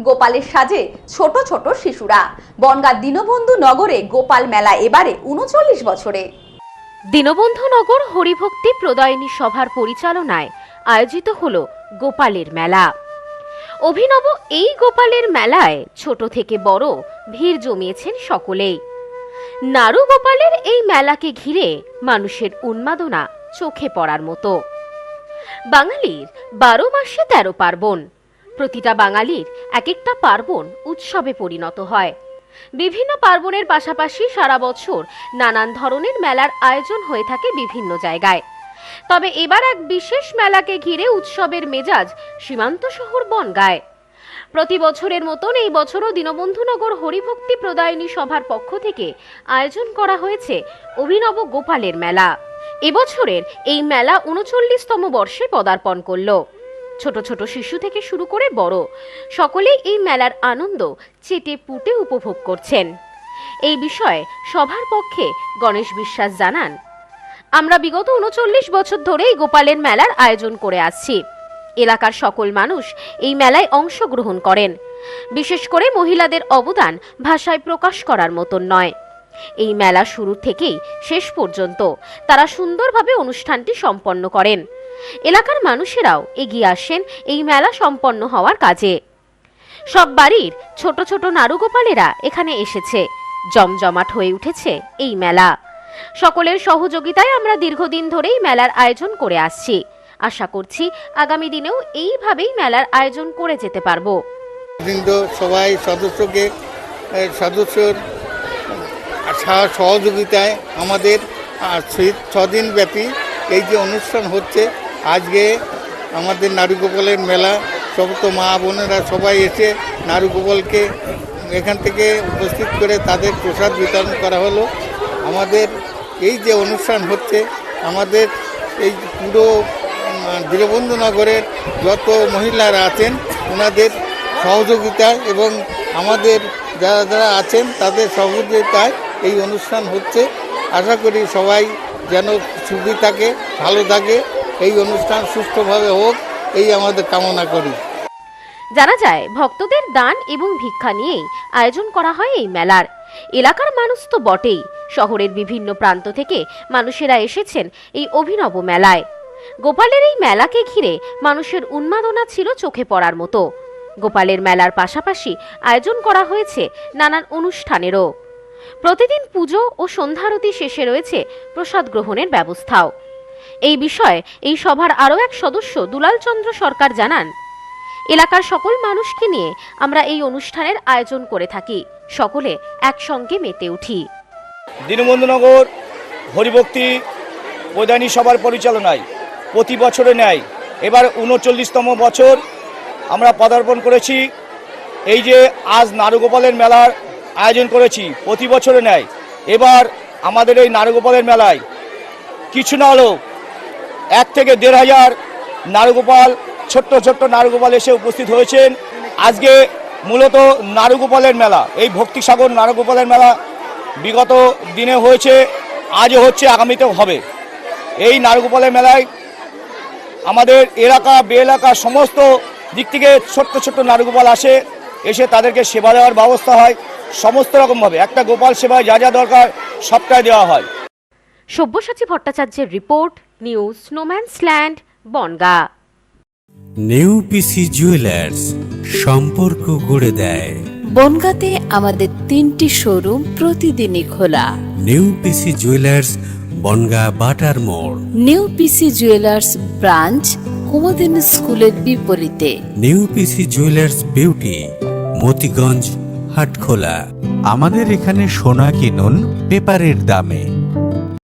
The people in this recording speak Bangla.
গোপালের সাজে ছোট ছোট শিশুরা। বনগাঁ দীনবন্ধু নগরে গোপাল মেলা এবারে ৩৯ বছরে। দীনবন্ধু নগর হরিভক্তি প্রদায়িনী সভার পরিচালনায় আয়োজিত হলো গোপালের মেলা। অভিনব এই গোপালের মেলায় ছোট থেকে বড় ভিড় জমিয়েছেন সকলেই। নাড়ু গোপালের এই মেলাকে ঘিরে মানুষের উন্মাদনা চোখে পড়ার মতো। বাঙালির ১২ মাসে ১৩ পার্বণ, প্রতিটা বাঙালির এক একটা পার্বণ উৎসবে পরিণত হয়। বিভিন্ন পার্বণের পাশাপাশি সারা বছর নানান ধরনের মেলার আয়োজন হয়ে থাকে বিভিন্ন জায়গায়। তবে এবার এক বিশেষ মেলাকে ঘিরে উৎসবের মেজাজ সীমান্ত শহর বনগাঁয়। প্রতি বছরের মতন এই বছরও দীনবন্ধুনগর হরিভক্তি প্রদায়িনী সভার পক্ষ থেকে আয়োজন করা হয়েছে অভিনব গোপালের মেলা। এবছরের এই মেলা ৩৯তম বর্ষে পদার্পণ করল। ছোট ছোট শিশু থেকে শুরু করে বড় সকলেই এই মেলার আনন্দ চেটে পুটে উপভোগ করছেন। এই বিষয়ে সভার পক্ষে গণেশ বিশ্বাস জানান, আমরা বিগত ৩৯ বছর ধরে এই গোপালের মেলার আয়োজন করে আসছি। এলাকার সকল মানুষ এই মেলায় অংশগ্রহণ করেন। বিশেষ করে মহিলাদের অবদান ভাষায় প্রকাশ করার মতন নয়। এই মেলা শুরু থেকেই শেষ পর্যন্ত তারা সুন্দরভাবে অনুষ্ঠানটি সম্পন্ন করেন। এলাকার মানুষেরাও এগিয়ে আসেন এই মেলা সম্পন্ন হওয়ার কাজে। সব বাড়ির ছোট ছোট নাড়ুগোপালেরা এখানে এসেছে। জমজমাট হয়ে উঠেছে এই মেলা। সকলের সহযোগিতায় আমরা দীর্ঘদিন ধরেই মেলার আয়োজন করে আসছি। আশা করছি আগামী দিনেও এইভাবেই মেলার আয়োজন করে যেতে পারবো। সবাই সদস্যর সহযোগিতায় আমাদের 6 দিন ব্যাপী এই যে অনুষ্ঠান হচ্ছে, আজকে আমাদের নাড়ুগোপালের মেলা, সমস্ত মা বোনেরা সবাই এসে নাড়ুগোপালকে এখান থেকে উপস্থিত করে তাদের প্রসাদ বিতরণ করা হলো। আমাদের এই যে অনুষ্ঠান হচ্ছে, আমাদের এই পুরো দীনবন্ধু নগরের যত মহিলারা আছেন ওনাদের সহযোগিতায় এবং আমাদের যারা যারা আছেন তাদের সহযোগিতায় এই অনুষ্ঠান হচ্ছে। আশা করি সবাই যেন সুখী থাকে, ভালো থাকে, এই অনুষ্ঠান সুষ্ঠুভাবে হোক, এই আমাদের কামনা করি। জানা যায়, ভক্তদের দান এবং ভিক্ষা নিয়েই আয়োজন করা হয় এই মেলার। এলাকার মানুষ তো বটেই, শহরের বিভিন্ন প্রান্ত থেকে মানুষেরা এসেছেন এই অভিনব মেলায়। গোপালের এই মেলাকে ঘিরে মানুষের উন্মাদনা ছিল চোখে পড়ার মতো। গোপালের মেলার পাশাপাশি আয়োজন করা হয়েছে নানান অনুষ্ঠানেরও। প্রতিদিন পুজো ও সন্ধ্যারতি শেষে রয়েছে প্রসাদ গ্রহণের ব্যবস্থাও। এই বিষয়ে এই সভার আরও এক সদস্য দুলাল চন্দ্র সরকার জানান, এলাকার সকল মানুষকে নিয়ে আমরা এই অনুষ্ঠানের আয়োজন করে থাকি। সকলে একসঙ্গে মেতে উঠি। দীনবন্ধুনগর হরিভক্তি প্রদায়িনী সভার পরিচালনায় প্রতি বছরে ন্যায় এবার ৩৯তম বছর আমরা পদার্পণ করেছি। এই যে আজ নাড়ুগোপালের মেলার আয়োজন করেছি, প্রতি বছরে ন্যায় এবার আমাদের এই নাড়ুগোপালের মেলায় কিছু না হলেও ১ থেকে ১,৫০০ নাড়ুগোপাল, ছোট্ট ছোট্ট নাড়ুগোপাল এসে উপস্থিত হয়েছেন। আজকে মূলত নাড়ুগোপালের মেলা, এই ভক্তিসাগর নাড়ুগোপালের মেলা বিগত দিনে হয়েছে, আজও হচ্ছে, আগামীতেও হবে। এই নাড়ুগোপালের মেলায় আমাদের এলাকা বে এলাকা সমস্ত দিক থেকে ছোট্ট ছোট্ট নাড়ুগোপাল এসে তাদেরকে সেবা দেওয়ার ব্যবস্থা হয়। সমস্ত রকমভাবে একটা গোপাল সেবায় যা যা দরকার সবটাই দেওয়া হয়। সব্যসাচী ভট্টাচার্যের রিপোর্ট, নিউজ স্নোম্যান্সল্যান্ড, বনগাঁ। নিউ পিসি জুয়েলার্স, সম্পর্ক গড়ে দেয়। বনগাঁতে আমাদের 3টি শোরুম প্রতিদিনই খোলা। New PC jewellers, Bongaon Batar মোড়। New PC jewellers branch Kumudini স্কুলের বিপরীতে। New PC jewellers beauty, Motiganj, Hatkhola. আমাদের এখানে সোনা কিনুন পেপারের দামে।